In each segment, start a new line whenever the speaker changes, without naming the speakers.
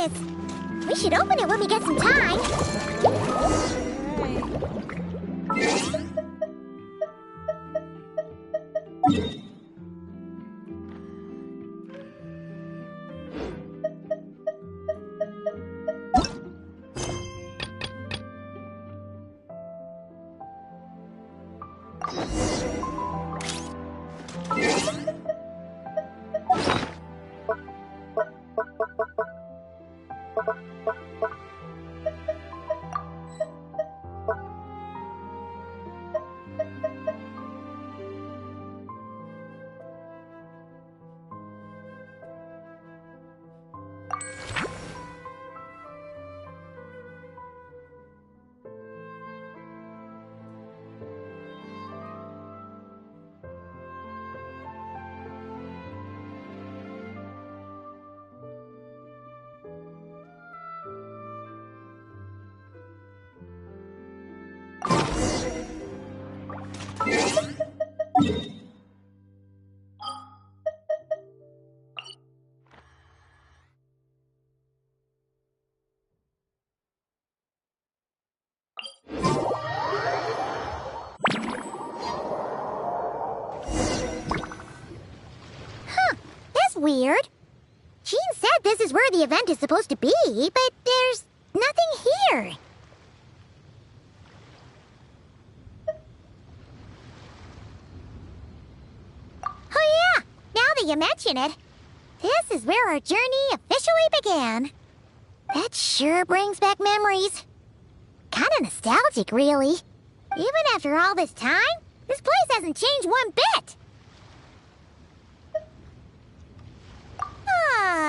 this. We should open it when we get some time. Weird. Jean said this is where the event is supposed to be, but there's nothing here. Oh yeah, now that you mention it, this is where our journey officially began. That sure brings back memories. Kinda nostalgic, really. Even after all this time, this place hasn't changed one bit.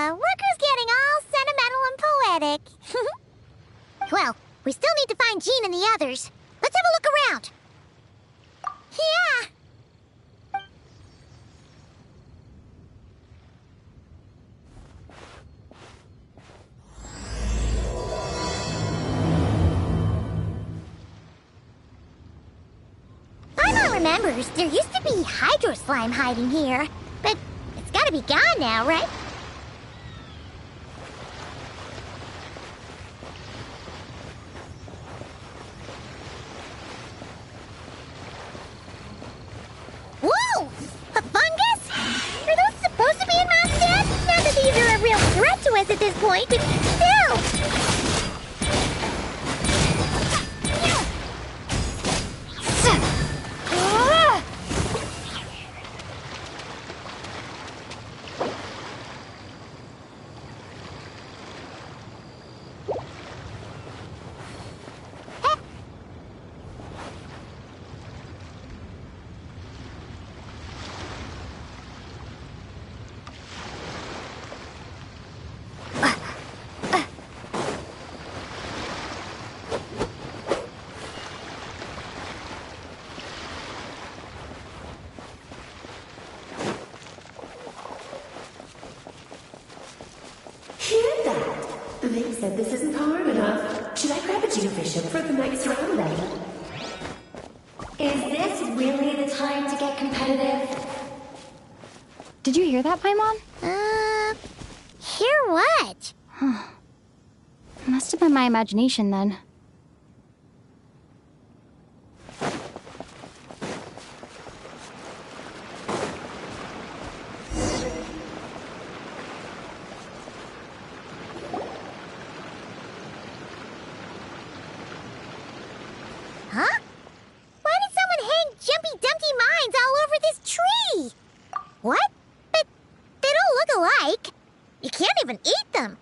Rucker's getting all sentimental and poetic. Well, we still need to find Jean and the others. Let's have a look around. Yeah. Paimon remembers there used to be hydro slime hiding here, but it's gotta be gone now, right? Whoa! A fungus? Are those supposed to be in Mom's desk? Not that these are a real threat to us at this point, but still!
They said this isn't hard enough. Should I grab a geofishing for the next round then?
Is this really the time to get competitive?
Did you hear that, Paimon?
Hear what?
Must have been my imagination then.
Huh? Why did someone hang Jumpy Dumpty mines all over this tree? What? But they don't look alike. You can't even eat them.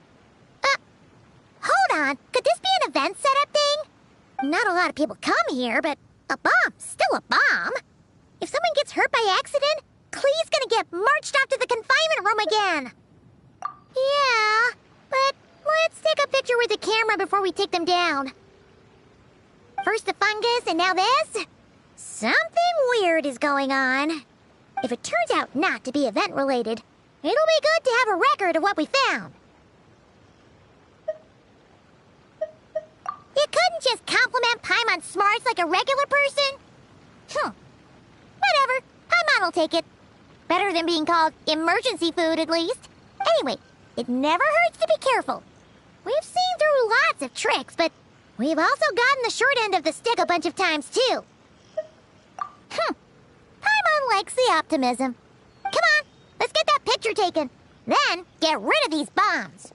Hold on. Could this be an event setup thing? Not a lot of people come here, but a bomb's still a bomb. If someone gets hurt by accident, Klee's gonna get marched off to the confinement room again. Yeah, but let's take a picture with the camera before we take them down. First the fungus, and now this? Something weird is going on. If it turns out not to be event-related, it'll be good to have a record of what we found. You couldn't just compliment Paimon's smarts like a regular person? Whatever. Paimon will take it. Better than being called emergency food, at least. Anyway, it never hurts to be careful. We've seen through lots of tricks, but we've also gotten the short end of the stick a bunch of times, too. Paimon likes the optimism. Come on, let's get that picture taken. Then, get rid of these bombs.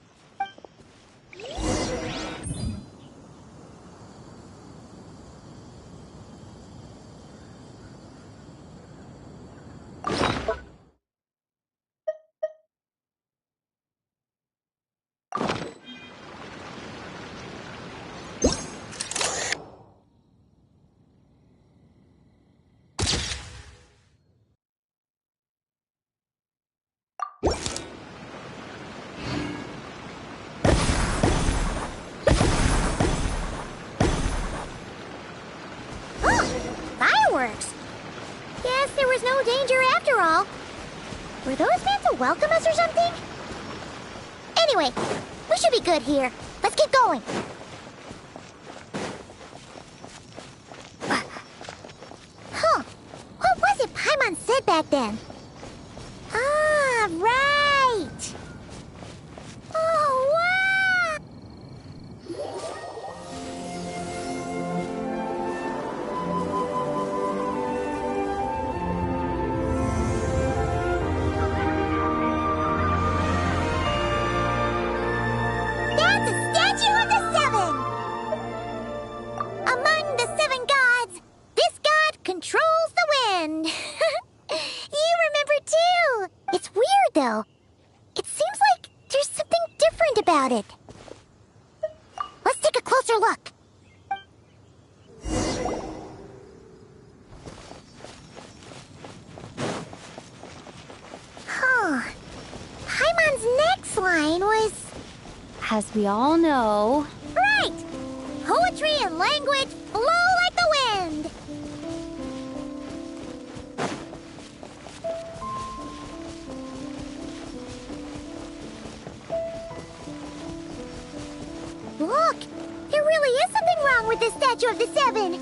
Fireworks! Guess there was no danger after all. Were those meant to welcome us or something? Anyway, we should be good here. Let's keep going. Huh. What was it Paimon said back then? Ah, right! Oh, wow! That's a statue of the seven! Among the seven gods, this god controls the wind. You remember too! It's weird though. It seems like there's something different about it. Let's take a closer look. Huh. Paimon's next line was...
As we all know.
Right! Poetry and language flow like the wind! Look! There really is something wrong with this statue of the seven!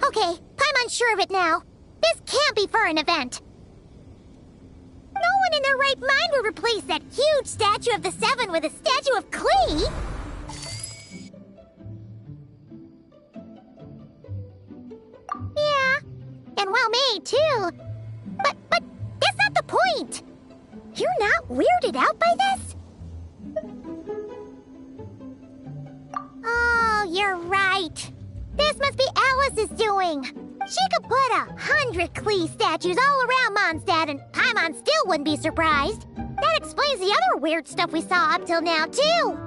Okay, Paimon's sure of it now. This can't be for an event. No one in their right mind would replace that huge statue of the seven with a statue of Klee! Yeah, and well made too. But that's not the point! You're not weirded out by this? Oh, you're right. This must be Alice's doing. She could put 100 Klee statues all around Mondstadt and Paimon still wouldn't be surprised. That explains the other weird stuff we saw up till now, too.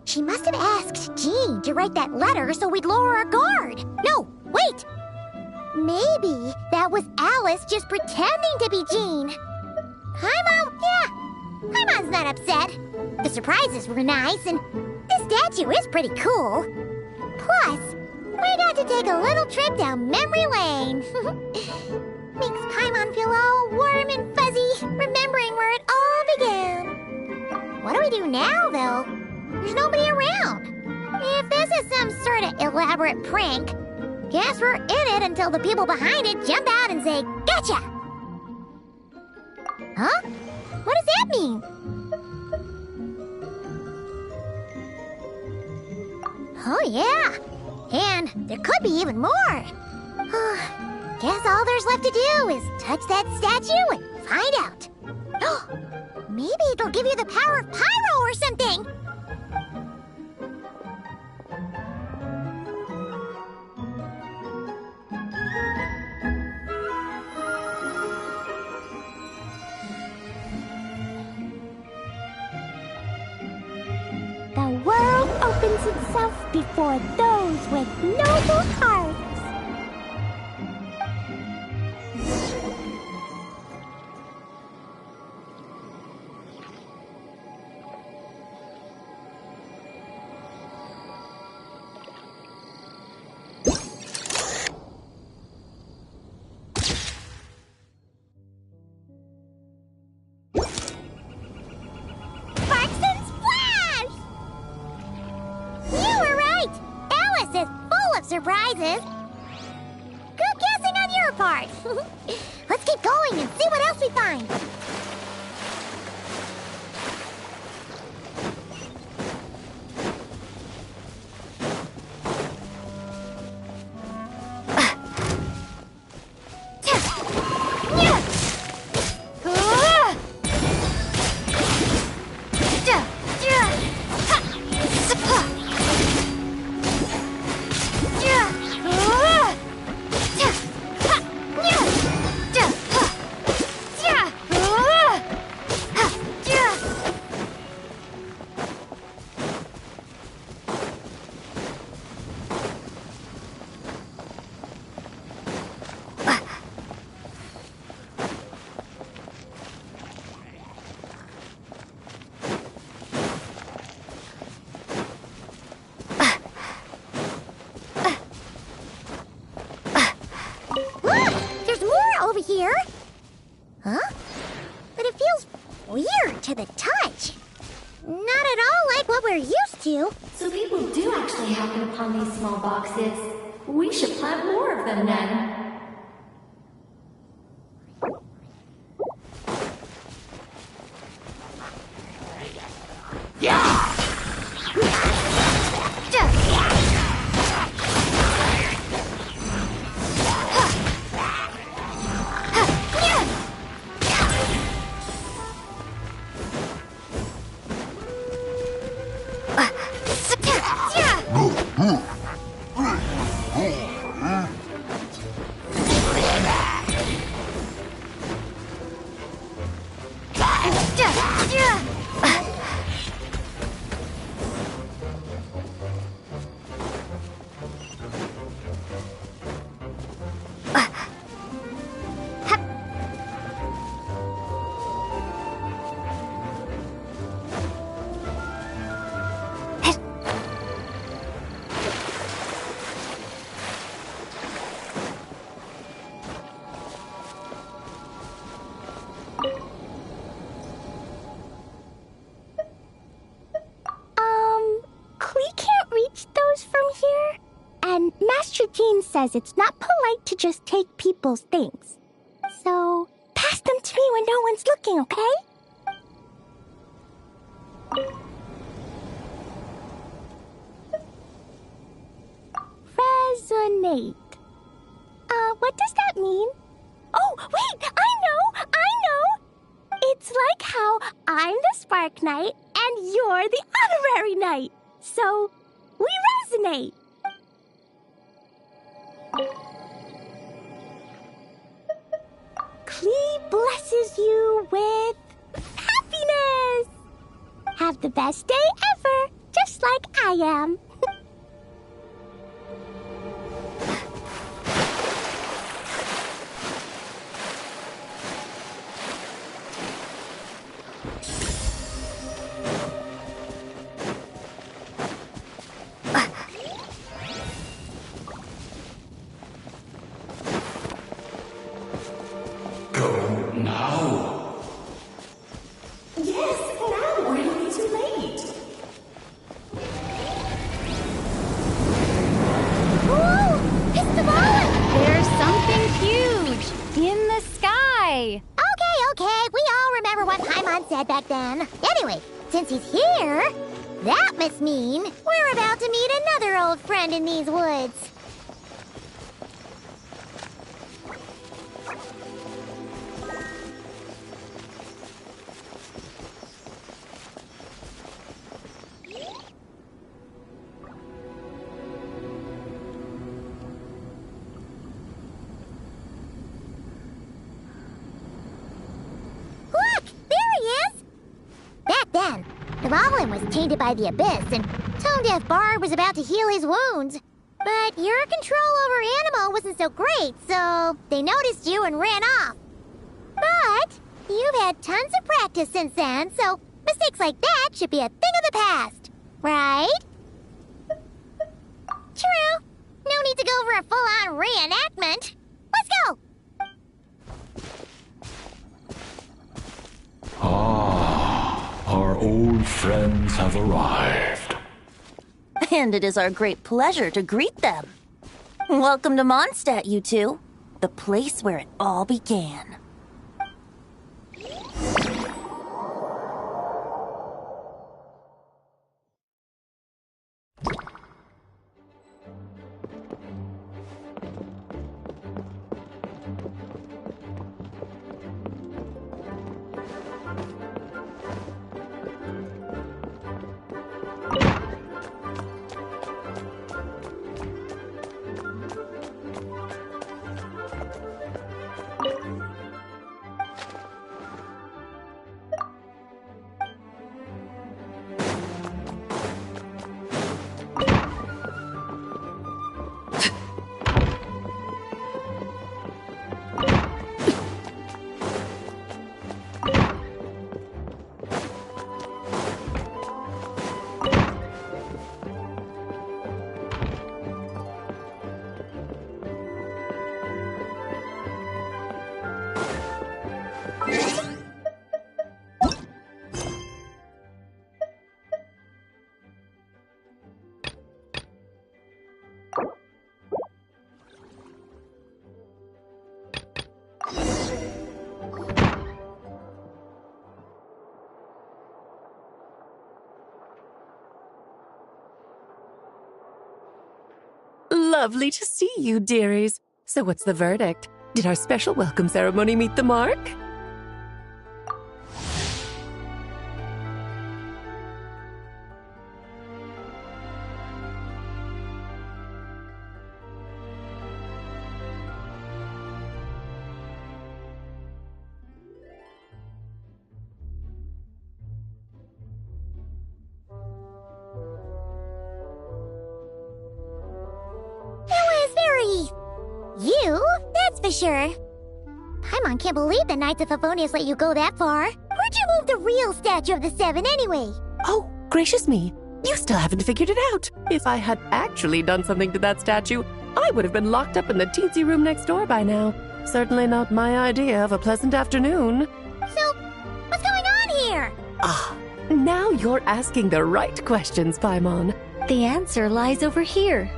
She must have asked Jean to write that letter so we'd lower our guard. No, wait! Maybe that was Alice just pretending to be Jean. Paimon, yeah, Paimon's not upset. The surprises were nice, and this statue is pretty cool. Plus, we got to take a little trip down memory lane. Makes Paimon feel all warm and fuzzy, remembering where it all began. What do we do now, though? There's nobody around. If this is some sort of elaborate prank, guess we're in it until the people behind it jump out and say, "Gotcha!" Huh? What does that mean? Oh, yeah. And there could be even more. Guess all there's left to do is touch that statue and find out. Maybe it'll give you the power of pyro or something.
The world opens itself before those with noble hearts.
Sparks and splash! love surprises. Good guessing on your part. Let's keep going and see what else we find. Here? Huh? But it feels weird to the touch. Not at all like what we're used to.
So people do actually happen upon these small boxes. We should plant more of them then.
Master Jean says it's not polite to just take people's things. So, pass them to me when no one's looking, okay? Resonate. What does that mean? Oh, wait! I know! It's like how I'm the Spark Knight and you're the Honorary Knight. So, we resonate. Klee blesses you with happiness. Have the best day ever, just like I am. Back then. Anyway, since he's here, that must mean we're about to meet another old friend in these woods. Then, the Goblin was tainted by the Abyss, and Tone Deaf Bard was about to heal his wounds. But your control over Animo wasn't so great, so they noticed you and ran off. But you've had tons of practice since then, so mistakes like that should be a thing of the past, right? True. No need to go for a full-on reenactment. Let's go!
Our old friends have arrived.
And it is our great pleasure to greet them. Welcome to Mondstadt, you two. The place where it all began.
Lovely to see you, dearies. So what's the verdict? Did our special welcome ceremony meet the mark?
You? That's for sure. Paimon can't believe the Knights of Favonius let you go that far. Where'd you move the real statue of the Seven anyway?
Oh, gracious me. You still haven't figured it out. If I had actually done something to that statue, I would have been locked up in the teensy room next door by now. Certainly not my idea of a pleasant afternoon.
So, what's going on here?
Ah, now you're asking the right questions, Paimon.
The answer lies over here.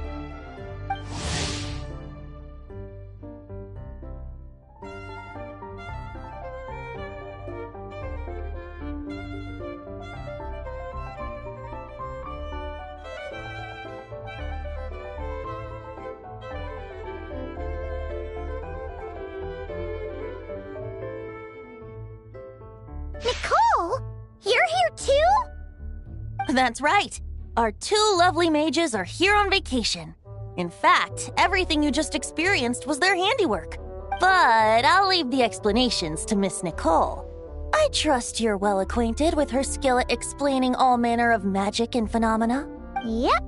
Nicole? You're here too?
That's right. Our two lovely mages are here on vacation. In fact, everything you just experienced was their handiwork. But I'll leave the explanations to Miss Nicole. I trust you're well acquainted with her skill at explaining all manner of magic and phenomena.
Yep.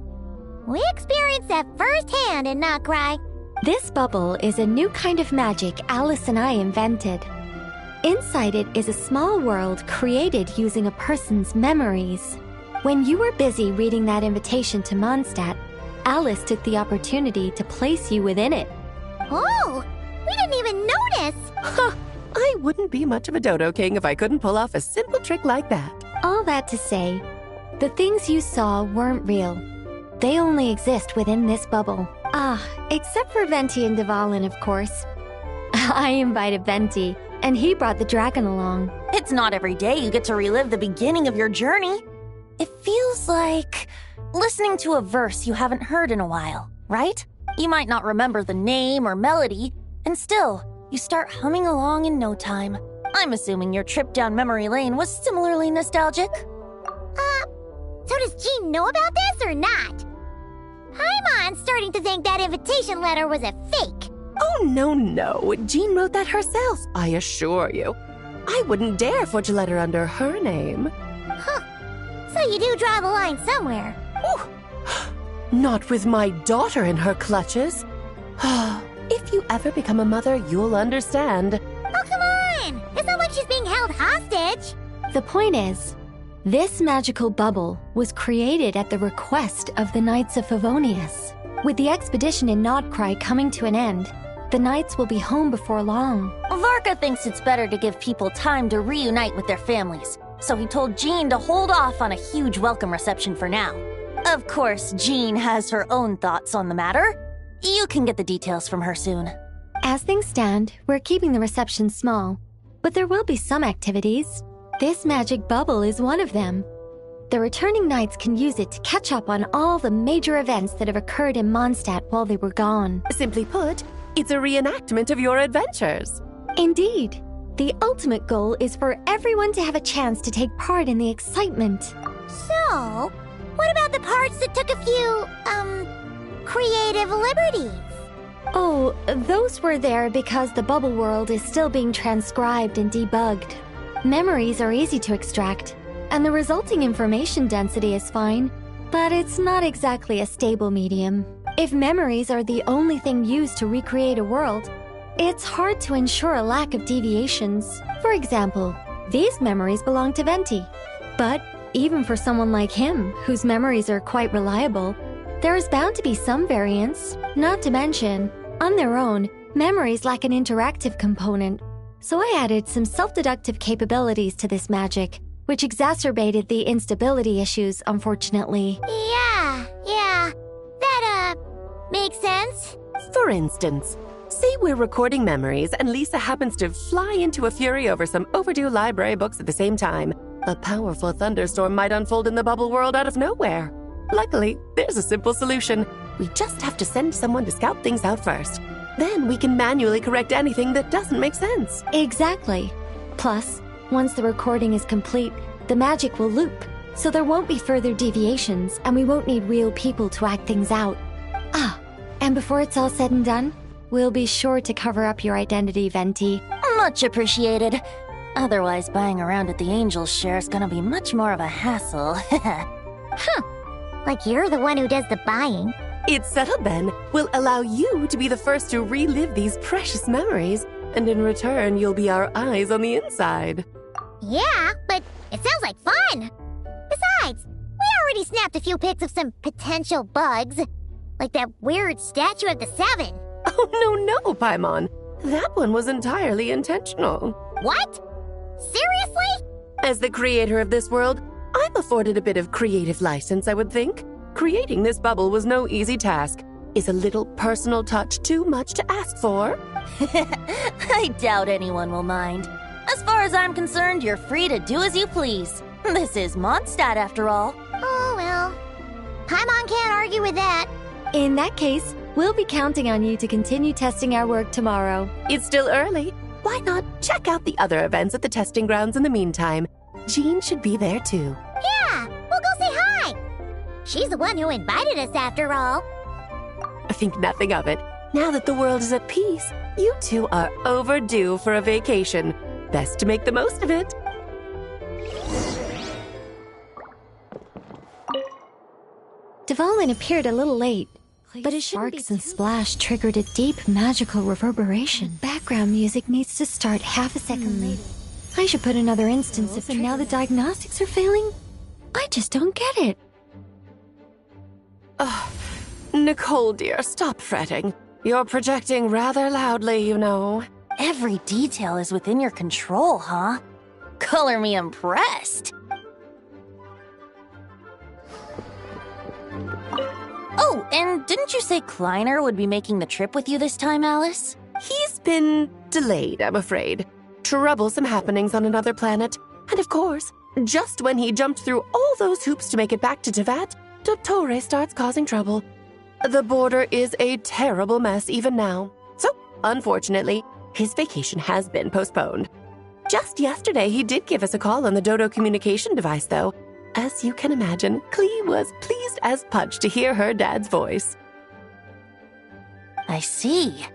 We experienced that firsthand in Notcry.
This bubble is a new kind of magic Alice and I invented. Inside it is a small world created using a person's memories. When you were busy reading that invitation to Mondstadt, Alice took the opportunity to place you within it.
Oh, we didn't even notice.
Huh, I wouldn't be much of a Dodo King if I couldn't pull off a simple trick like that.
All that to say, the things you saw weren't real. They only exist within this bubble. Ah, except for Venti and Dvalin, of course. I invited Venti, and he brought the dragon along.
It's not every day you get to relive the beginning of your journey. It feels like listening to a verse you haven't heard in a while, right? You might not remember the name or melody, and still, you start humming along in no time. I'm assuming your trip down memory lane was similarly nostalgic.
So does Jean know about this or not? Paimon's starting to think that invitation letter was a fake.
Oh, no. Jean wrote that herself, I assure you. I wouldn't dare forge a letter under her name.
Huh. So you do draw the line somewhere.
Not with my daughter in her clutches. If you ever become a mother, you'll understand.
Oh, come on! It's not like she's being held hostage.
The point is, this magical bubble was created at the request of the Knights of Favonius. With the expedition in Notcry coming to an end, the Knights will be home before long.
Varka thinks it's better to give people time to reunite with their families, so he told Jean to hold off on a huge welcome reception for now. Of course, Jean has her own thoughts on the matter. You can get the details from her soon.
As things stand, we're keeping the reception small, but there will be some activities. This magic bubble is one of them. The returning knights can use it to catch up on all the major events that have occurred in Mondstadt while they were gone.
Simply put, it's a reenactment of your adventures.
Indeed. The ultimate goal is for everyone to have a chance to take part in the excitement.
So, what about the parts that took a few, creative liberties?
Oh, those were there because the bubble world is still being transcribed and debugged. Memories are easy to extract, and the resulting information density is fine, but it's not exactly a stable medium. If memories are the only thing used to recreate a world, it's hard to ensure a lack of deviations. For example, these memories belong to Venti. But even for someone like him, whose memories are quite reliable, there is bound to be some variance. Not to mention, on their own, memories lack an interactive component. So I added some self-deductive capabilities to this magic, which exacerbated the instability issues, unfortunately.
Yeah. That, makes sense.
For instance, say we're recording memories and Lisa happens to fly into a fury over some overdue library books at the same time. A powerful thunderstorm might unfold in the bubble world out of nowhere. Luckily, there's a simple solution. We just have to send someone to scout things out first. Then we can manually correct anything that doesn't make sense.
Exactly. Plus, once the recording is complete, the magic will loop, so there won't be further deviations, and we won't need real people to act things out. Ah, and before it's all said and done, we'll be sure to cover up your identity, Venti.
Much appreciated. Otherwise, buying around at the Angel's share is gonna be much more of a hassle.
Like you're the one who does the buying.
It's settled then. We'll allow you to be the first to relive these precious memories, and in return, you'll be our eyes on the inside.
Yeah, but it sounds like fun. Besides, we already snapped a few pics of some potential bugs. Like that weird statue of the Seven.
Oh, no, Paimon. That one was entirely intentional.
What? Seriously?
As the creator of this world, I'm afforded a bit of creative license, I would think. Creating this bubble was no easy task. Is a little personal touch too much to ask for?
I doubt anyone will mind. As far as I'm concerned, you're free to do as you please. This is Mondstadt, after all.
Oh, well. Paimon can't argue with that.
In that case, we'll be counting on you to continue testing our work tomorrow.
It's still early. Why not check out the other events at the testing grounds in the meantime? Jean should be there too.
Yeah, we'll go say hi. She's the one who invited us, after all.
I think nothing of it. Now that the world is at peace, you two are overdue for a vacation. Best to make the most of it.
Dvalin appeared a little late, but his sparks and splash triggered a deep magical reverberation. Background music needs to start half a second late. I should put another instance of now the diagnostics are failing. I just don't get it.
Nicole, dear, stop fretting. You're projecting rather loudly, you know.
Every detail is within your control, huh? Color me impressed. Oh, and didn't you say Kleiner would be making the trip with you this time, Alice?
He's been delayed, I'm afraid. Troublesome happenings on another planet. And of course, just when he jumped through all those hoops to make it back to Tevat, Dottore starts causing trouble. The border is a terrible mess even now. So, unfortunately, his vacation has been postponed. Just yesterday, he did give us a call on the Dodo communication device, though. As you can imagine, Klee was pleased as punch to hear her dad's voice.
I see.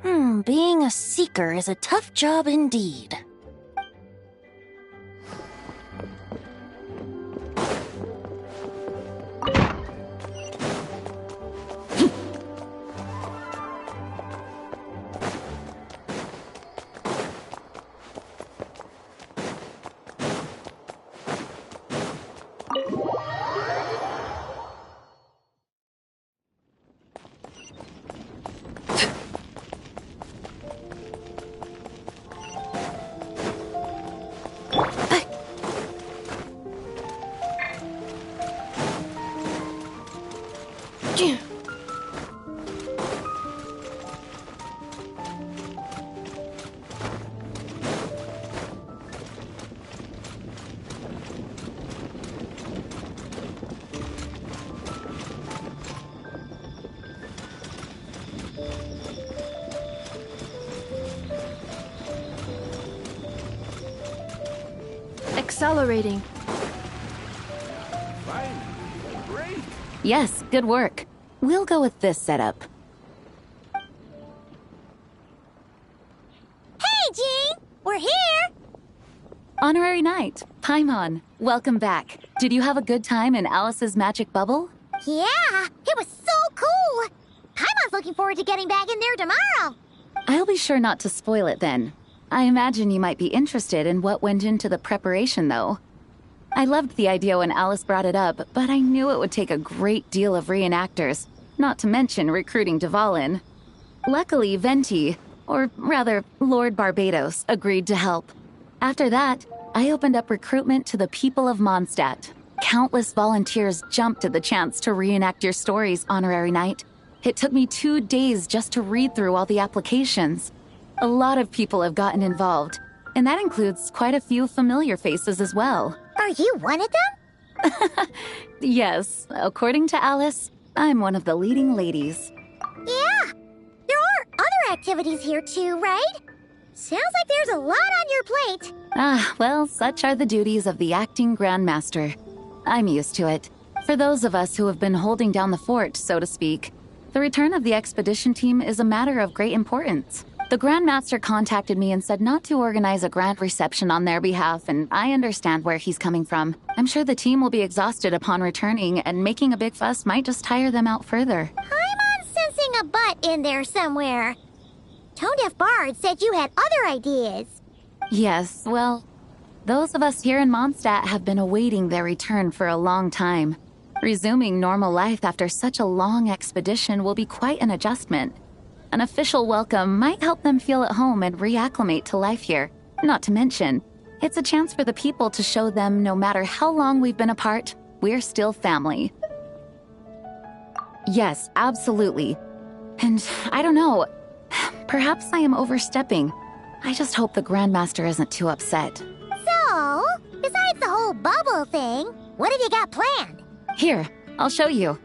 Being a seeker is a tough job indeed.
accelerating.
Fine. Great.
Yes, good work. We'll go with this setup.
Hey, Jean! We're here!
Honorary Knight, Paimon, welcome back. Did you have a good time in Alice's magic bubble?
Yeah, it was so cool! Paimon's looking forward to getting back in there tomorrow.
I'll be sure not to spoil it then. I imagine you might be interested in what went into the preparation, though. I loved the idea when Alice brought it up, but I knew it would take a great deal of reenactors, not to mention recruiting Dvalin. Luckily, Venti, or rather, Lord Barbados, agreed to help. After that, I opened up recruitment to the people of Mondstadt. Countless volunteers jumped at the chance to reenact your stories, Honorary Knight. It took me 2 days just to read through all the applications. A lot of people have gotten involved, and that includes quite a few familiar faces as well.
Are you one of them?
Yes, according to Alice, I'm one of the leading ladies.
Yeah, there are other activities here too, right? Sounds like there's a lot on your plate.
Ah, well, such are the duties of the acting Grandmaster. I'm used to it. For those of us who have been holding down the fort, so to speak, the return of the expedition team is a matter of great importance. The Grandmaster contacted me and said not to organize a grand reception on their behalf, and I understand where he's coming from. I'm sure the team will be exhausted upon returning, and making a big fuss might just tire them out further.
I'm sensing a butt in there somewhere. Tone Deaf Bard said you had other ideas.
Yes, well, those of us here in Mondstadt have been awaiting their return for a long time. Resuming normal life after such a long expedition will be quite an adjustment. An official welcome might help them feel at home and reacclimate to life here. Not to mention, it's a chance for the people to show them no matter how long we've been apart, we're still family. Yes, absolutely. And I don't know, perhaps I am overstepping. I just hope the Grandmaster isn't too upset.
So, besides the whole bubble thing, what have you got planned?
Here, I'll show you.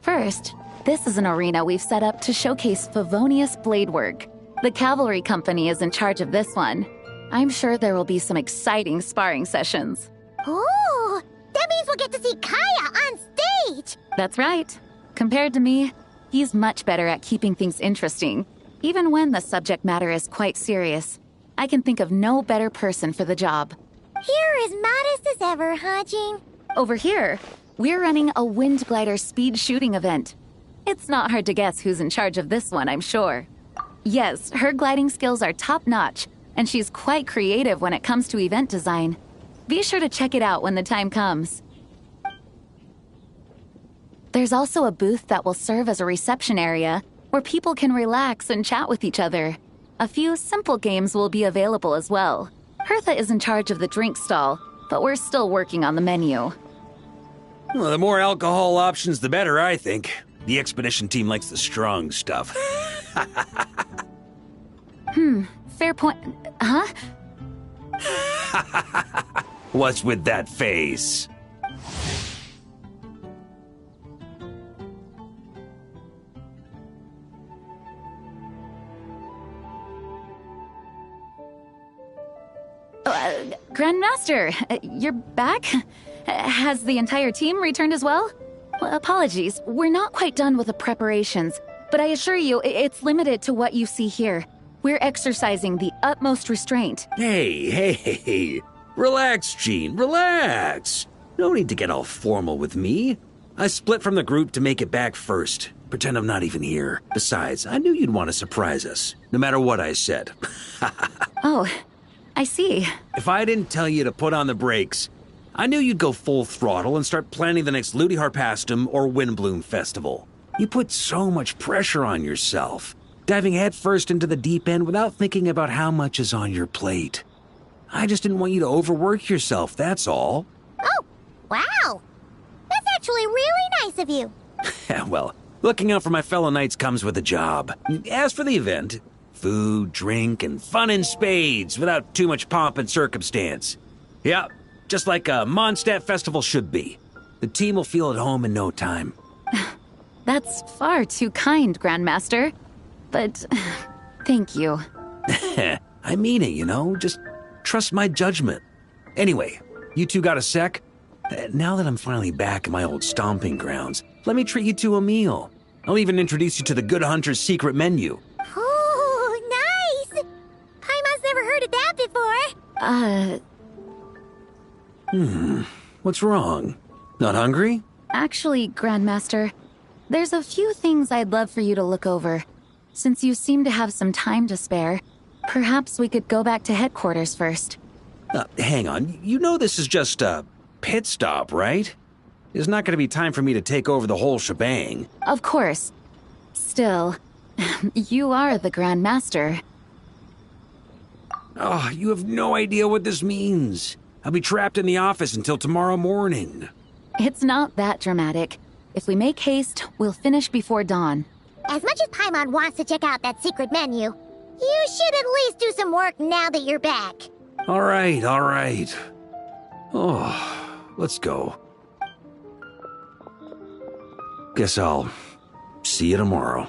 First, this is an arena we've set up to showcase Favonius blade work. The cavalry company is in charge of this one. I'm sure there will be some exciting sparring sessions.
Ooh, that means we'll get to see Kaya on stage!
That's right. Compared to me, he's much better at keeping things interesting, even when the subject matter is quite serious. I can think of no better person for the job.
You're as modest as ever, huh, Jean?
Over here, we're running a wind glider speed shooting event. It's not hard to guess who's in charge of this one, I'm sure. Yes, her gliding skills are top-notch, and she's quite creative when it comes to event design. Be sure to check it out when the time comes. There's also a booth that will serve as a reception area where people can relax and chat with each other. A few simple games will be available as well. Hertha is in charge of the drink stall, but we're still working on the menu.
Well, the more alcohol options, the better, I think. The expedition team likes the strong stuff.
Fair point. Huh?
What's with that face?
Grandmaster, you're back? Has the entire team returned as well? Apologies, we're not quite done with the preparations, but I assure you, it's limited to what you see here. We're exercising the utmost restraint.
Hey. Relax, Jean, relax. No need to get all formal with me. I split from the group to make it back first. Pretend I'm not even here. Besides, I knew you'd want to surprise us, no matter what I said.
Oh, I see.
If I didn't tell you to put on the brakes, I knew you'd go full throttle and start planning the next Ludi Harpastum or Windbloom Festival. You put so much pressure on yourself, diving headfirst into the deep end without thinking about how much is on your plate. I just didn't want you to overwork yourself, that's all.
Oh, wow! That's actually really nice of you.
Well, looking out for my fellow knights comes with a job. As for the event, food, drink, and fun in spades without too much pomp and circumstance. Yeah, just like a Mondstadt festival should be. The team will feel at home in no time.
That's far too kind, Grandmaster. But thank you.
I mean it, just Trust my judgment. Anyway, you two got a sec? Now that I'm finally back in my old stomping grounds, let me treat you to a meal. I'll even introduce you to the Good Hunter's secret menu.
Oh, nice! Paimon's never heard of that before.
What's wrong? Not hungry?
Actually, Grandmaster, there's a few things I'd love for you to look over. Since you seem to have some time to spare, perhaps we could go back to headquarters first.
Hang on. You know this is just a pit stop, right? There's not going to be time for me to take over the whole shebang.
Of course. Still, you are the Grandmaster.
Oh, you have no idea what this means. I'll be trapped in the office until tomorrow morning.
It's not that dramatic. If we make haste, we'll finish before dawn.
As much as Paimon wants to check out that secret menu, you should at least do some work now that you're back.
All right, all right. Oh, let's go. Guess I'll see you tomorrow.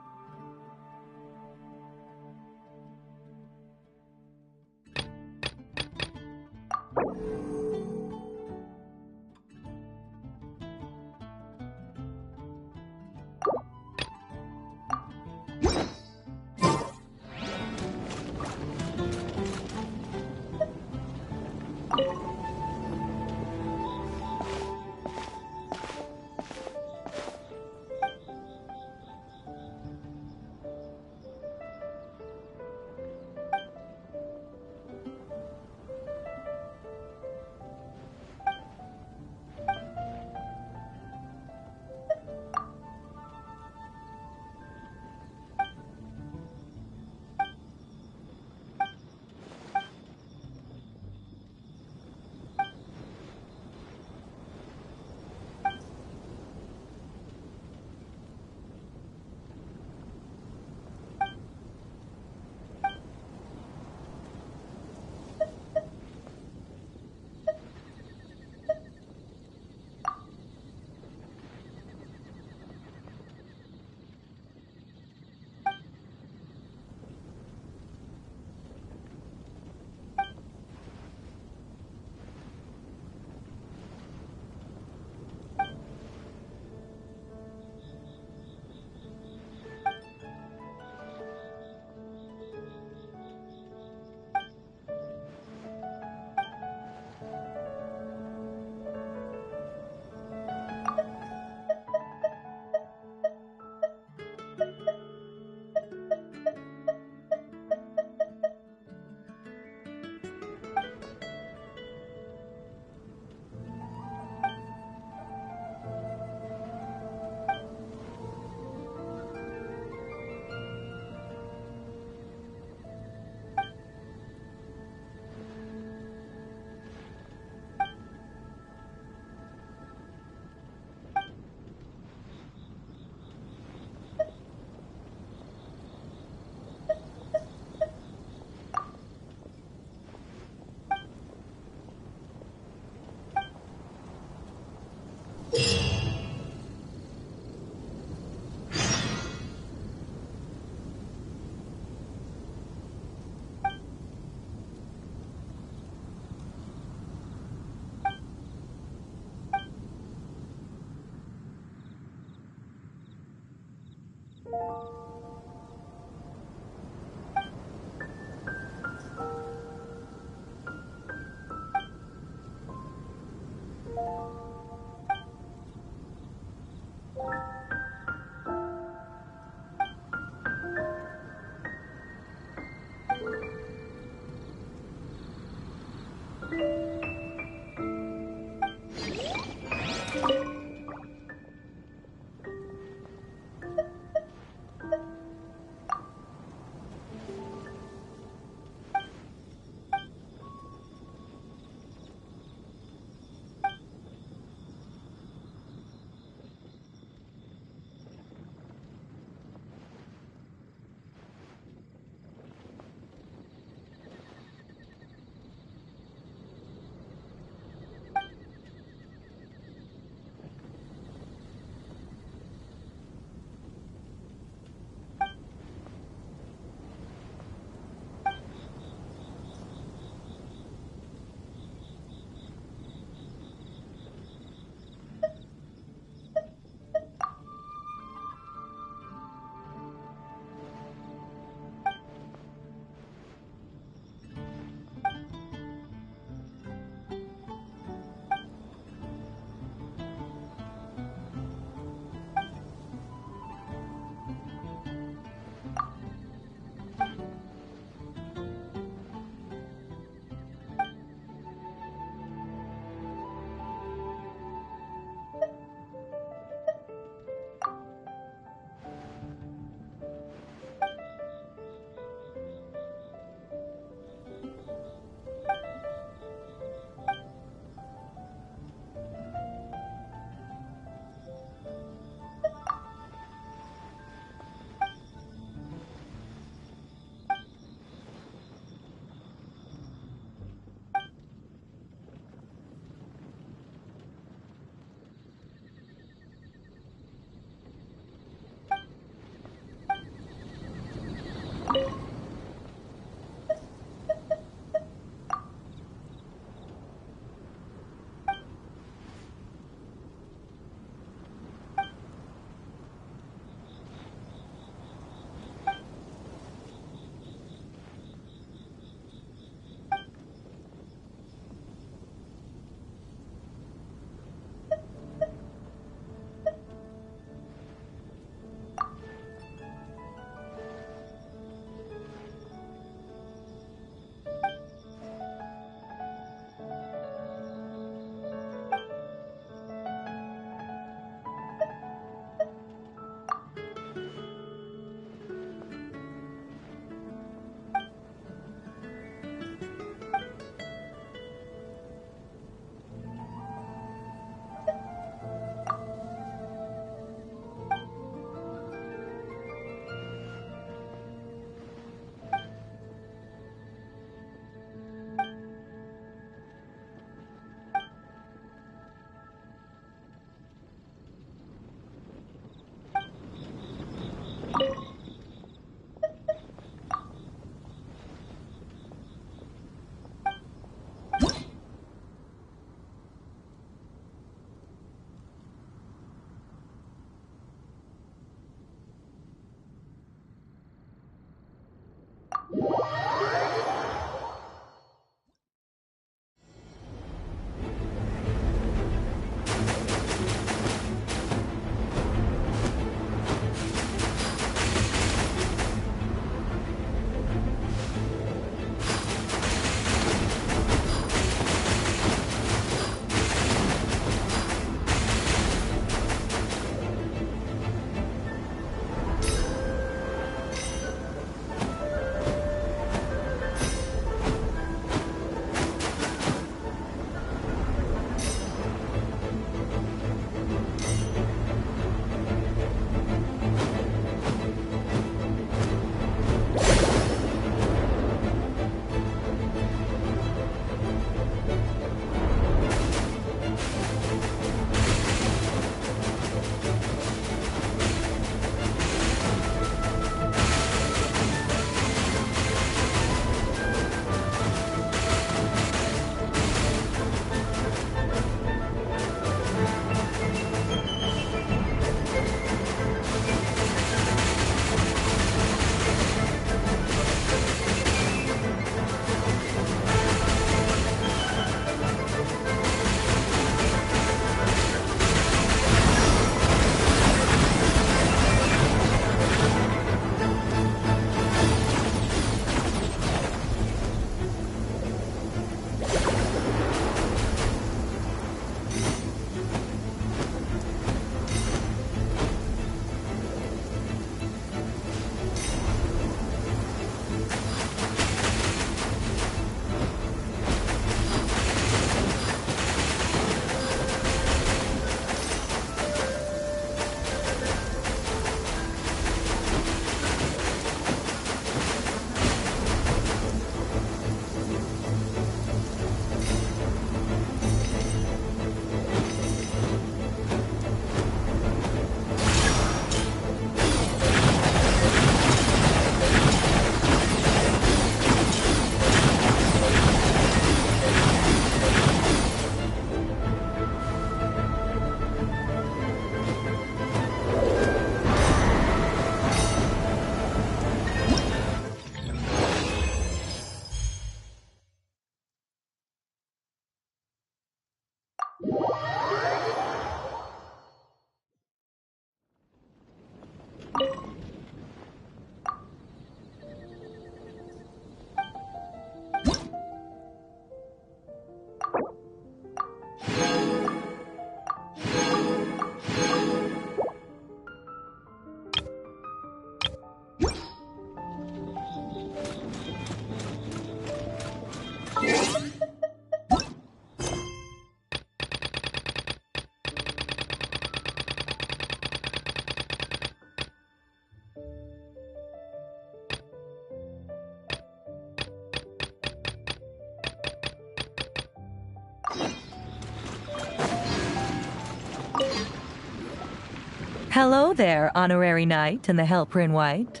Hello there, Honorary Knight and the Helper in White.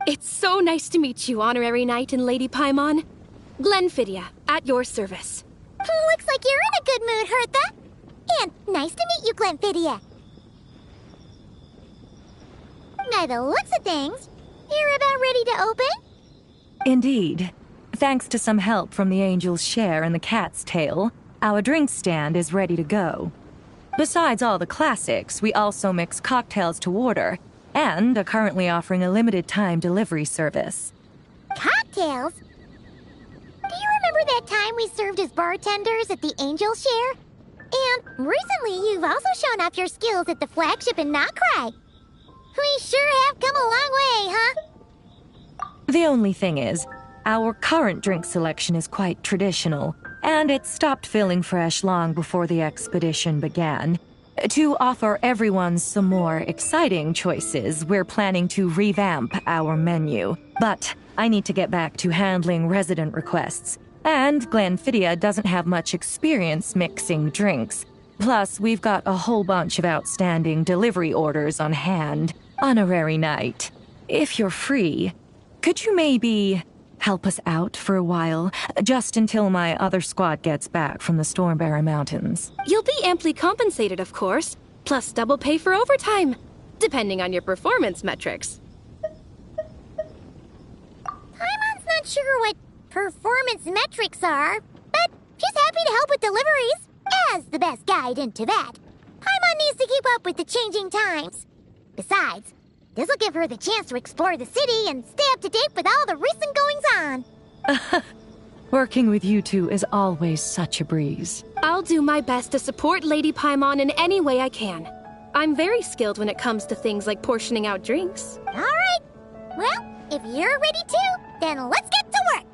It's so nice to meet you, Honorary Knight and Lady Paimon. Glenfidia, at your service.
Looks like you're in a good mood, Hertha. And nice to meet you, Glenfidia. By the looks of things, you're about ready to open?
Indeed. Thanks to some help from the Angel's Share and the Cat's Tail, our drink stand is ready to go. Besides all the classics, we also mix cocktails to order, and are currently offering a limited-time delivery service.
Cocktails? Do you remember that time we served as bartenders at the Angel Share? And recently you've also shown off your skills at the flagship in Nokrai. We sure have come a long way, huh?
The only thing is, our current drink selection is quite traditional, and it stopped feeling fresh long before the expedition began. To offer everyone some more exciting choices, we're planning to revamp our menu. But I need to get back to handling resident requests, and Glenfidia doesn't have much experience mixing drinks. Plus, we've got a whole bunch of outstanding delivery orders on hand. Honorary Knight, if you're free, could you maybe help us out for a while, just until my other squad gets back from the Stormbearer Mountains?
You'll be amply compensated, of course, plus double pay for overtime, depending on your performance metrics.
Paimon's not sure what performance metrics are, but she's happy to help with deliveries, as the best guide into that. Paimon needs to keep up with the changing times. Besides, this'll give her the chance to explore the city and stay up to date with all the recent goings-on.
Working with you two is always such a breeze.
I'll do my best to support Lady Paimon in any way I can. I'm very skilled when it comes to things like portioning out drinks.
All right. Well, if you're ready too, then let's get to work.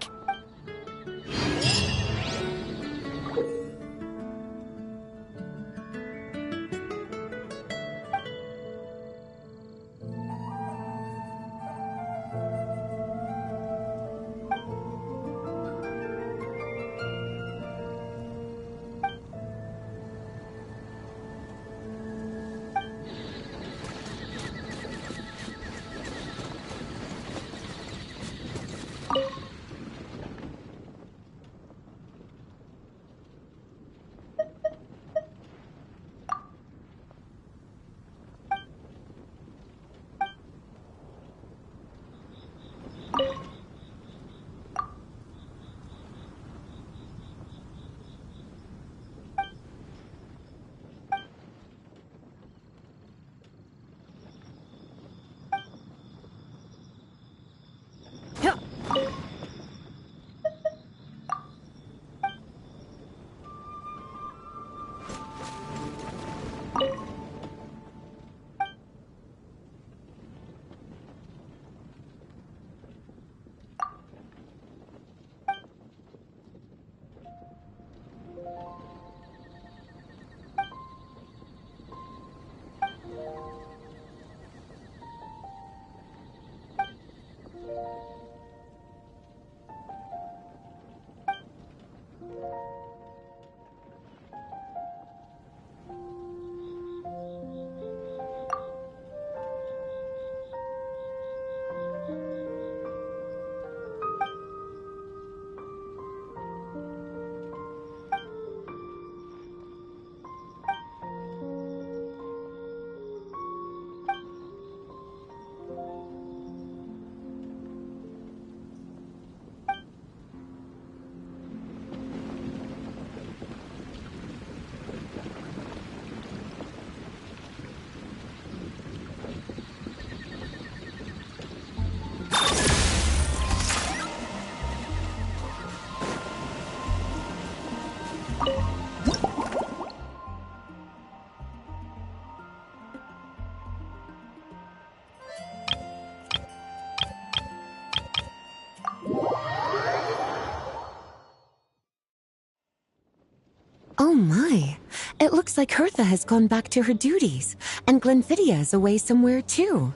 Oh my, it looks like Hertha has gone back to her duties, and Glenfidia is away somewhere too.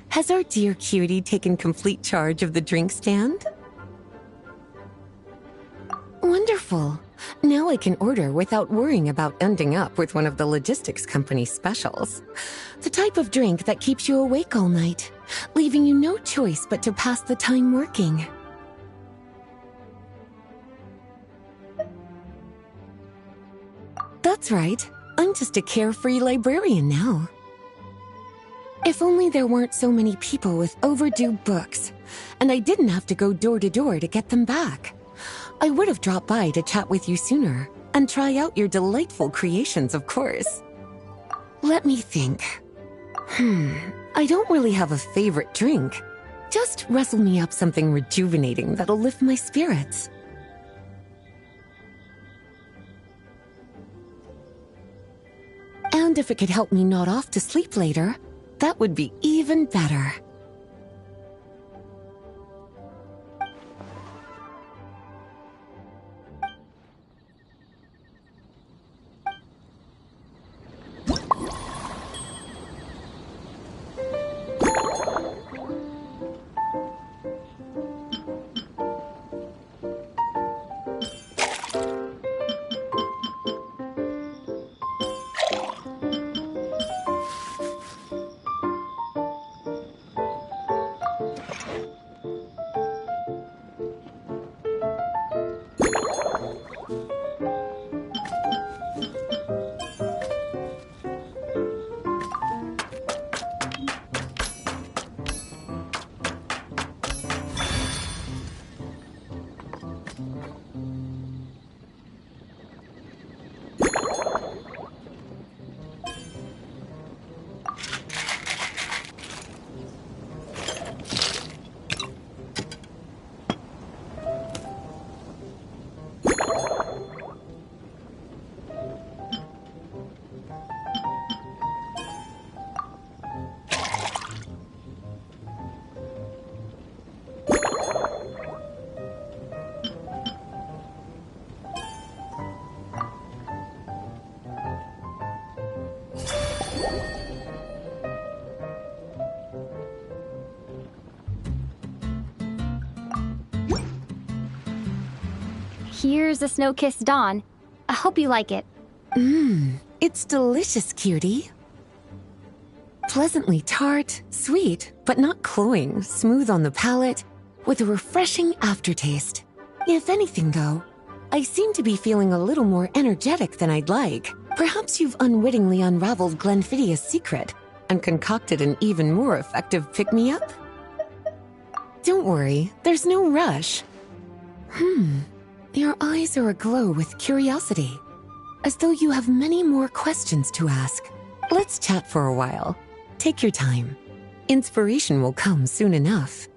Has our dear cutie taken complete charge of the drink stand? Wonderful.
Now I can order without worrying about ending up with one of the logistics company's specials. The type of drink that keeps you awake all night, leaving you no choice but to pass the time working. That's right. I'm just a carefree librarian now. If only there weren't so many people with overdue books, and I didn't have to go door to door to get them back. I would have dropped by to chat with you sooner, and try out your delightful creations, of course. Let me think. I don't really have a favorite drink. Just wrestle me up something rejuvenating that'll lift my spirits. And if it could help me nod off to sleep later, that would be even better.
Here's a snow-kissed dawn. I hope you like it.
It's delicious, cutie. Pleasantly tart, sweet, but not cloying, smooth on the palate, with a refreshing aftertaste. If anything, though, I seem to be feeling a little more energetic than I'd like. Perhaps you've unwittingly unraveled Glenfiddia's secret and concocted an even more effective pick-me-up? Don't worry, there's no rush. Your eyes are aglow with curiosity, as though you have many more questions to ask. Let's chat for a while. Take your time. Inspiration will come soon enough.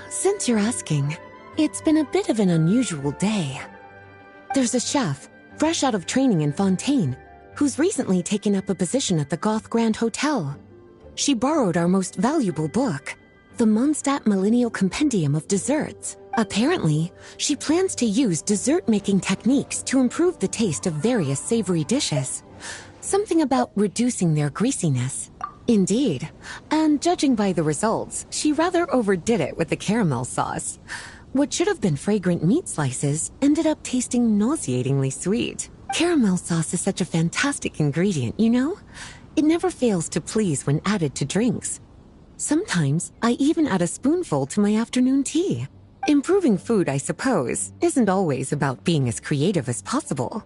Since you're asking, it's been a bit of an unusual day. There's a chef, fresh out of training in Fontaine, who's recently taken up a position at the Goth Grand Hotel. She borrowed our most valuable book, the Mondstadt Millennial Compendium of Desserts. Apparently, she plans to use dessert-making techniques to improve the taste of various savory dishes. Something about reducing their greasiness. Indeed, and judging by the results, she rather overdid it with the caramel sauce. What should have been fragrant meat slices ended up tasting nauseatingly sweet. Caramel sauce is such a fantastic ingredient, you know? It never fails to please when added to drinks. Sometimes, I even add a spoonful to my afternoon tea. Improving food, I suppose, isn't always about being as creative as possible.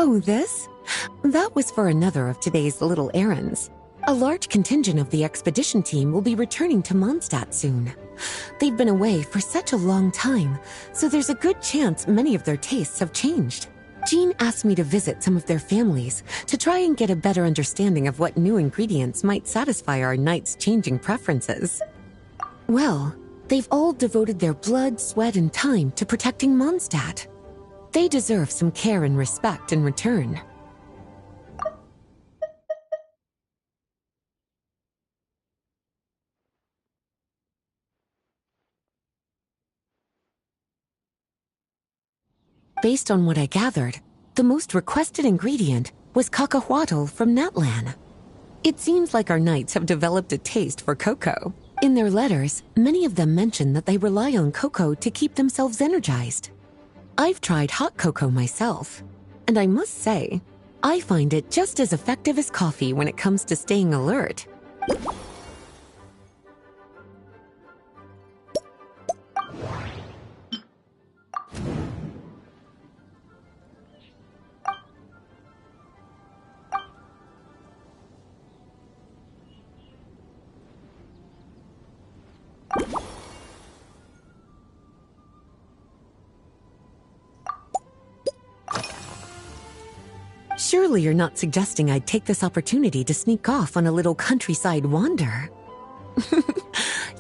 Oh, this? That was for another of today's little errands. A large contingent of the expedition team will be returning to Mondstadt soon. They've been away for such a long time, so there's a good chance many of their tastes have changed. Jean asked me to visit some of their families to try and get a better understanding of what new ingredients might satisfy our knights' changing preferences. Well, they've all devoted their blood, sweat, and time to protecting Mondstadt. They deserve some care and respect in return. Based on what I gathered, the most requested ingredient was cacahuatl from Natlan. It seems like our knights have developed a taste for cocoa. In their letters, many of them mention that they rely on cocoa to keep themselves energized. I've tried hot cocoa myself, and I must say, I find it just as effective as coffee when it comes to staying alert. Surely you're not suggesting I'd take this opportunity to sneak off on a little countryside wander.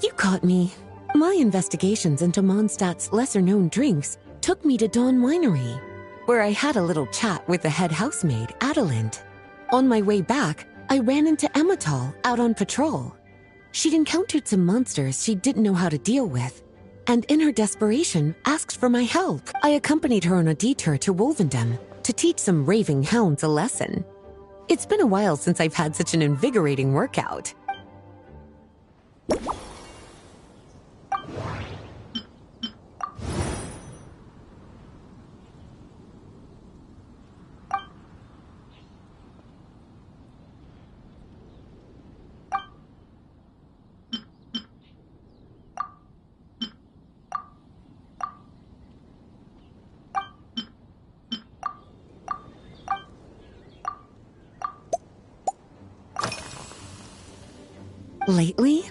You caught me. My investigations into Mondstadt's lesser-known drinks took me to Dawn Winery, where I had a little chat with the head housemaid, Adelind. On my way back, I ran into Emmetal out on patrol. She'd encountered some monsters she didn't know how to deal with, and in her desperation, asked for my help. I accompanied her on a detour to Wolvendom to teach some raving hounds a lesson. It's been a while since I've had such an invigorating workout. Lately?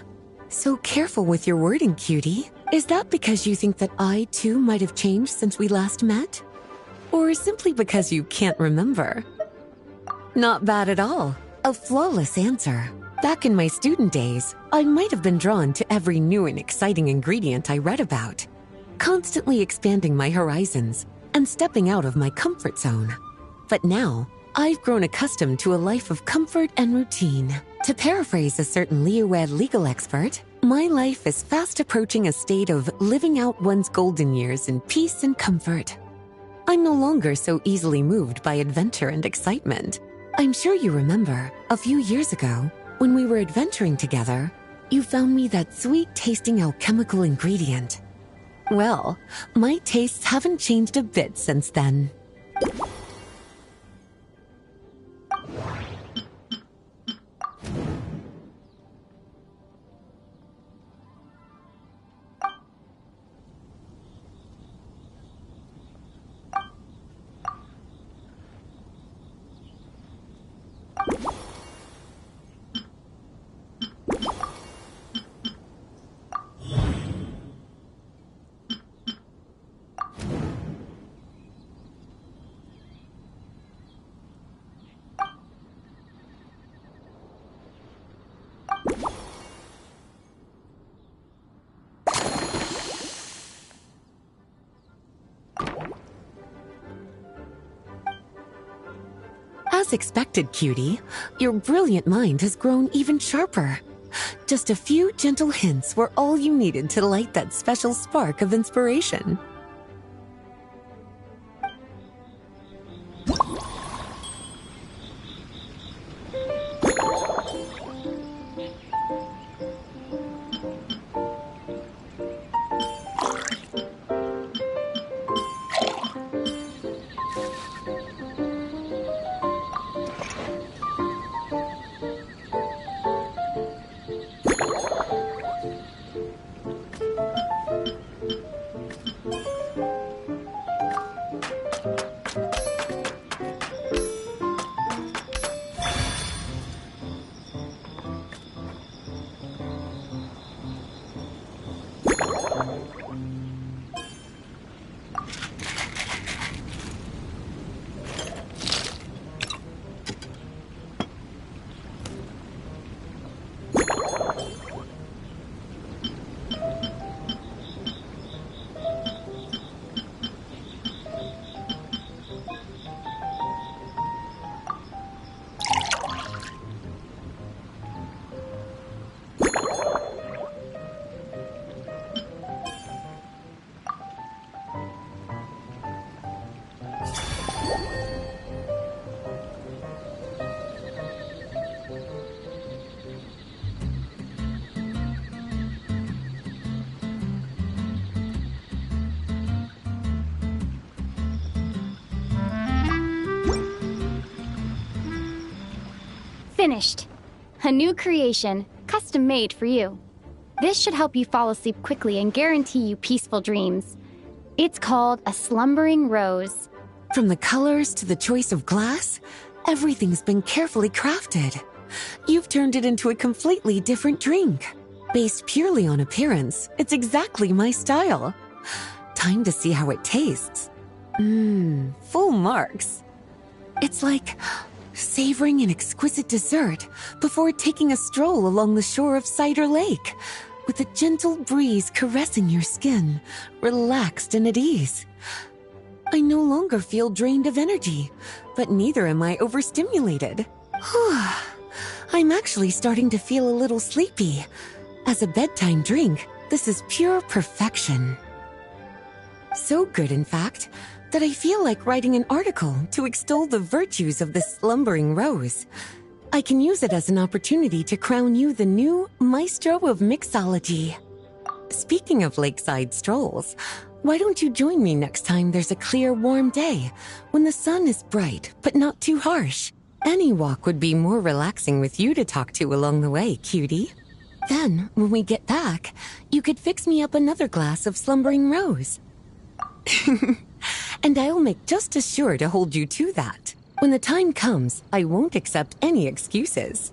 So careful with your wording, cutie. Is that because you think that I, too, might have changed since we last met? Or simply because you can't remember? Not bad at all. A flawless answer. Back in my student days, I might have been drawn to every new and exciting ingredient I read about, constantly expanding my horizons and stepping out of my comfort zone. But now, I've grown accustomed to a life of comfort and routine. To paraphrase a certain Leo-Ed legal expert, my life is fast approaching a state of living out one's golden years in peace and comfort. I'm no longer so easily moved by adventure and excitement. I'm sure you remember, a few years ago, when we were adventuring together, you found me that sweet-tasting alchemical ingredient. Well, my tastes haven't changed a bit since then. As expected, cutie, your brilliant mind has grown even sharper. Just a few gentle hints were all you needed to light that special spark of inspiration.
Finished. A new creation, custom made for you. This should help you fall asleep quickly and guarantee you peaceful dreams. It's called a slumbering rose.
From the colors to the choice of glass, everything's been carefully crafted. You've turned it into a completely different drink. Based purely on appearance, it's exactly my style. Time to see how it tastes. Full marks. It's like savoring an exquisite dessert before taking a stroll along the shore of Cider Lake, with a gentle breeze caressing your skin, relaxed and at ease. I no longer feel drained of energy, but neither am I overstimulated. I'm actually starting to feel a little sleepy. As a bedtime drink, this is pure perfection. So good, in fact, that I feel like writing an article to extol the virtues of this slumbering rose. I can use it as an opportunity to crown you the new maestro of mixology. Speaking of lakeside strolls, why don't you join me next time there's a clear, warm day, when the sun is bright but not too harsh? Any walk would be more relaxing with you to talk to along the way, cutie. Then, when we get back, you could fix me up another glass of slumbering rose. And I'll make just as sure to hold you to that. When the time comes, I won't accept any excuses.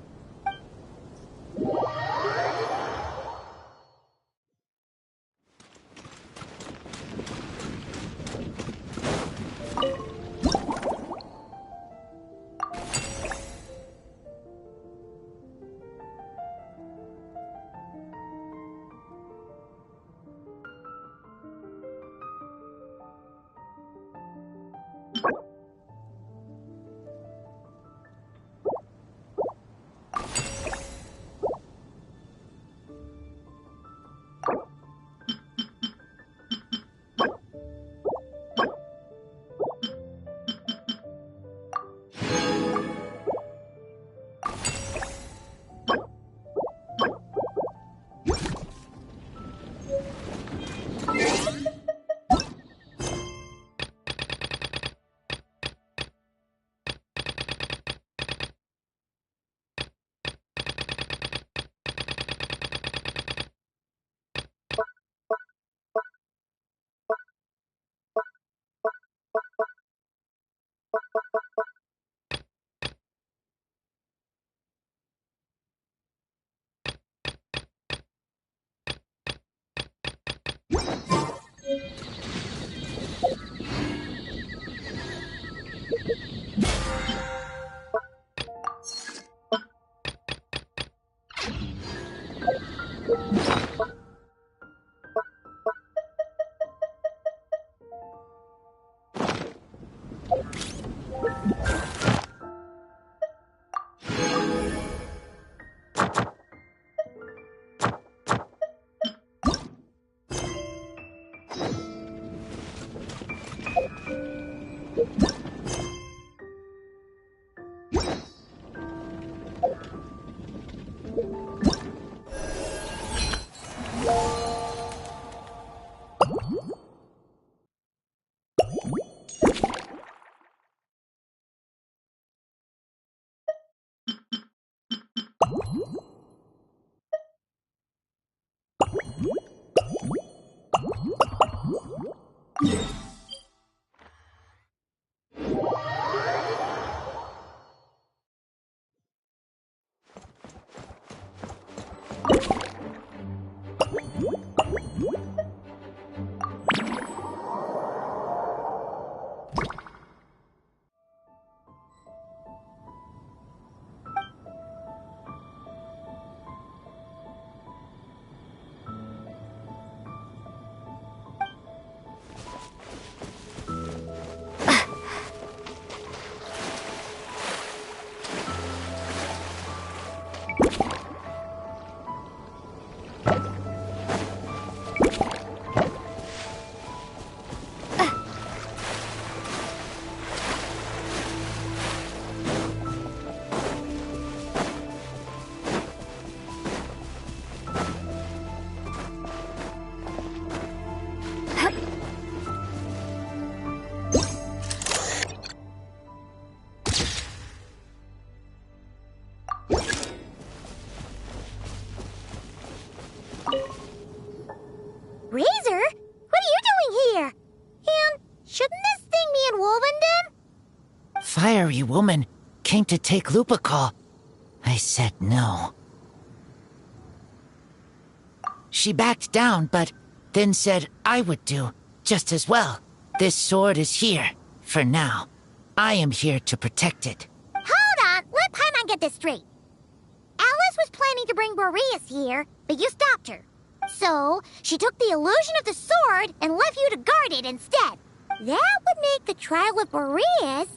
woman came to take Lupacol. I said no. She backed down, but then said I would do just as well. This sword is here, for now. I am here to protect it.
Hold on, let Paimon get this straight. Alice was planning to bring Boreas here, but you stopped her. So, she took the illusion of the sword and left you to guard it instead. That would make the trial of Boreas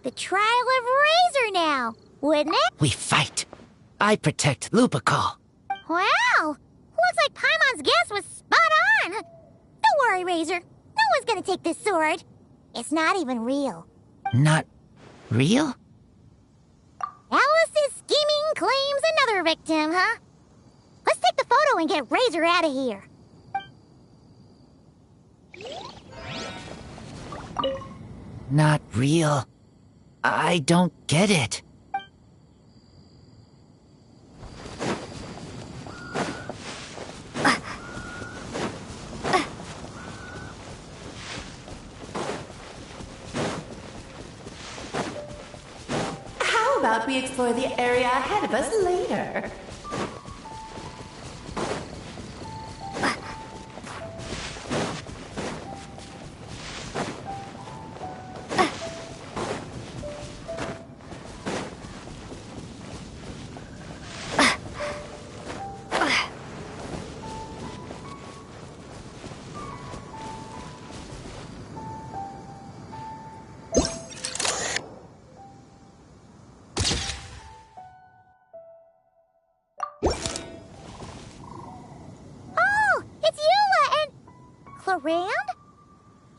the trial of Razor now, wouldn't it?
We fight. I protect Lupacol.
Wow! Looks like Paimon's guess was spot on. Don't worry, Razor. No one's gonna take this sword. It's not even real.
Not real?
Alice's scheming claims another victim, huh? Let's take the photo and get Razor out of here.
Not real. I don't get it.
How about we explore the area ahead of us later?
Rand?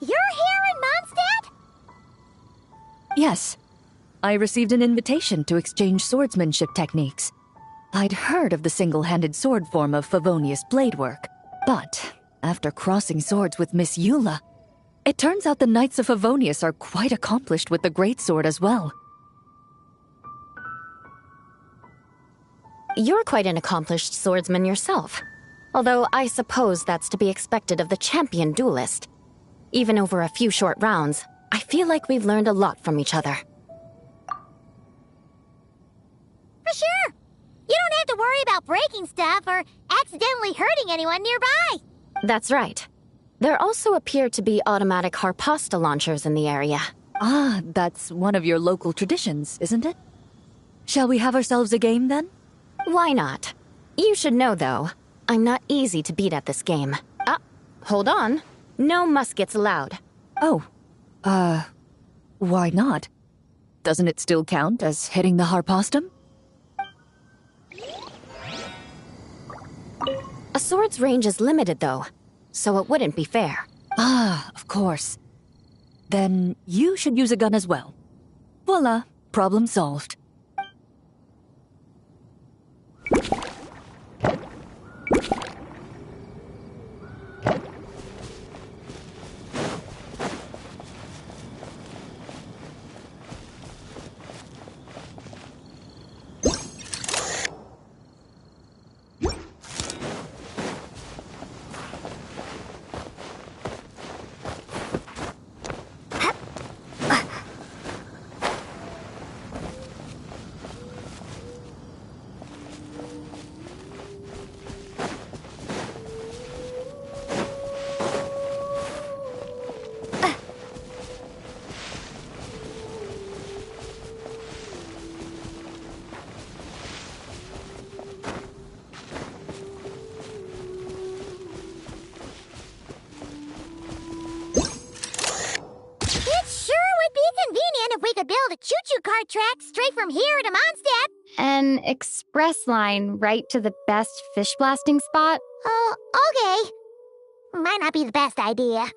You're here in Mondstadt?
Yes. I received an invitation to exchange swordsmanship techniques. I'd heard of the single-handed sword form of Favonius blade work, but after crossing swords with Miss Eula, it turns out the Knights of Favonius are quite accomplished with the greatsword as well.
You're quite an accomplished swordsman yourself. Although I suppose that's to be expected of the champion duelist. Even over a few short rounds, I feel like we've learned a lot from each other.
For sure! You don't have to worry about breaking stuff or accidentally hurting anyone nearby!
That's right. There also appear to be automatic harpasta launchers in the area.
Ah, that's one of your local traditions, isn't it? Shall we have ourselves a game, then?
Why not? You should know, though, I'm not easy to beat at this game. Ah, hold on. No muskets allowed.
Oh. Why not? Doesn't it still count as hitting the harpastum?
A sword's range is limited, though, so it wouldn't be fair.
Ah, of course. Then you should use a gun as well. Voila, problem solved.
Build a choo-choo cart track straight from here to Mondstadt.
An express line right to the best fish blasting spot?
Oh, okay. Might not be the best idea.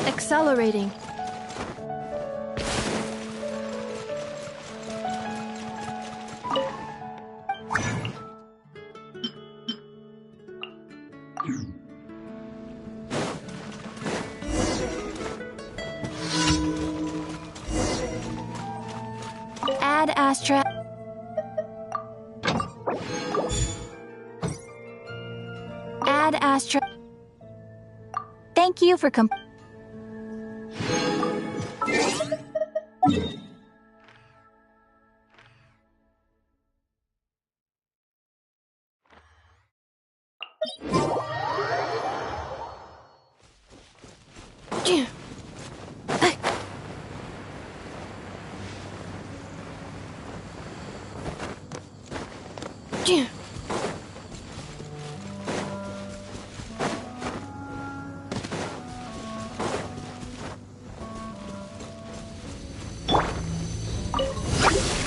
Accelerating. Add Astra. Add Astra.
Thank you for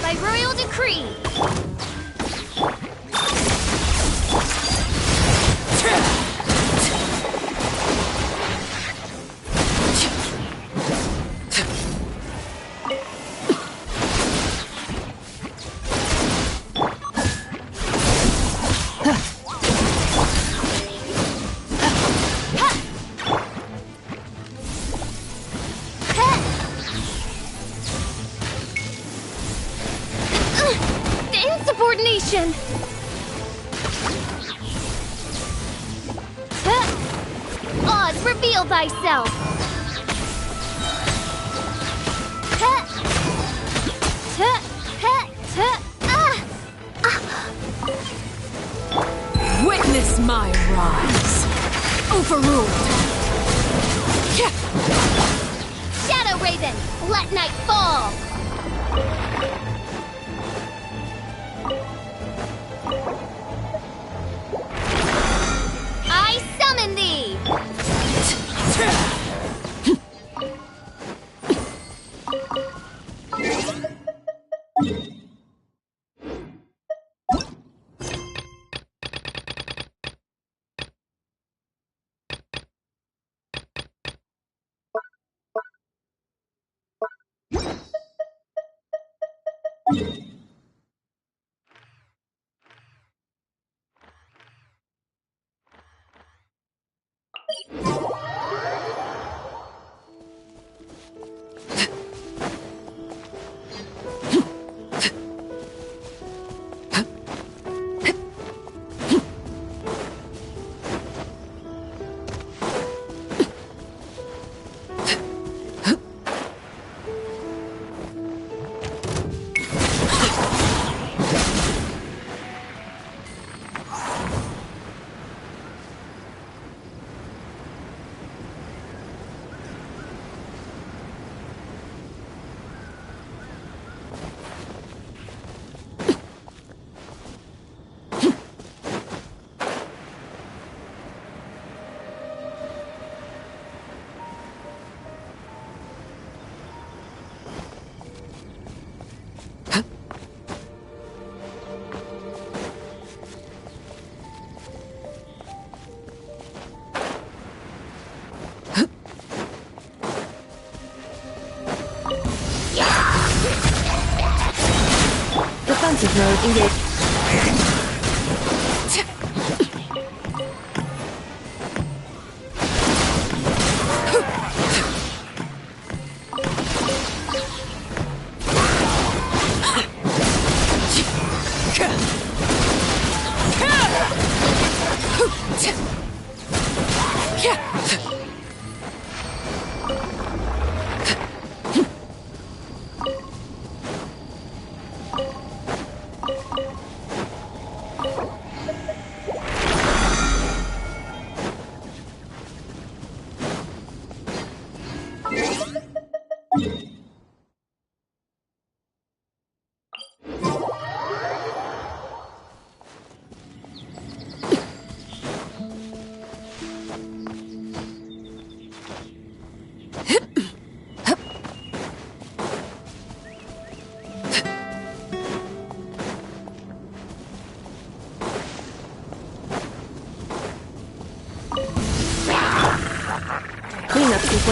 By royal decree!
Insubordination!
Oz, reveal thyself!
Witness my rise! Overruled!
Shadow Raven, let night fall! I summon thee!
Defensive mode engaged.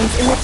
runes in the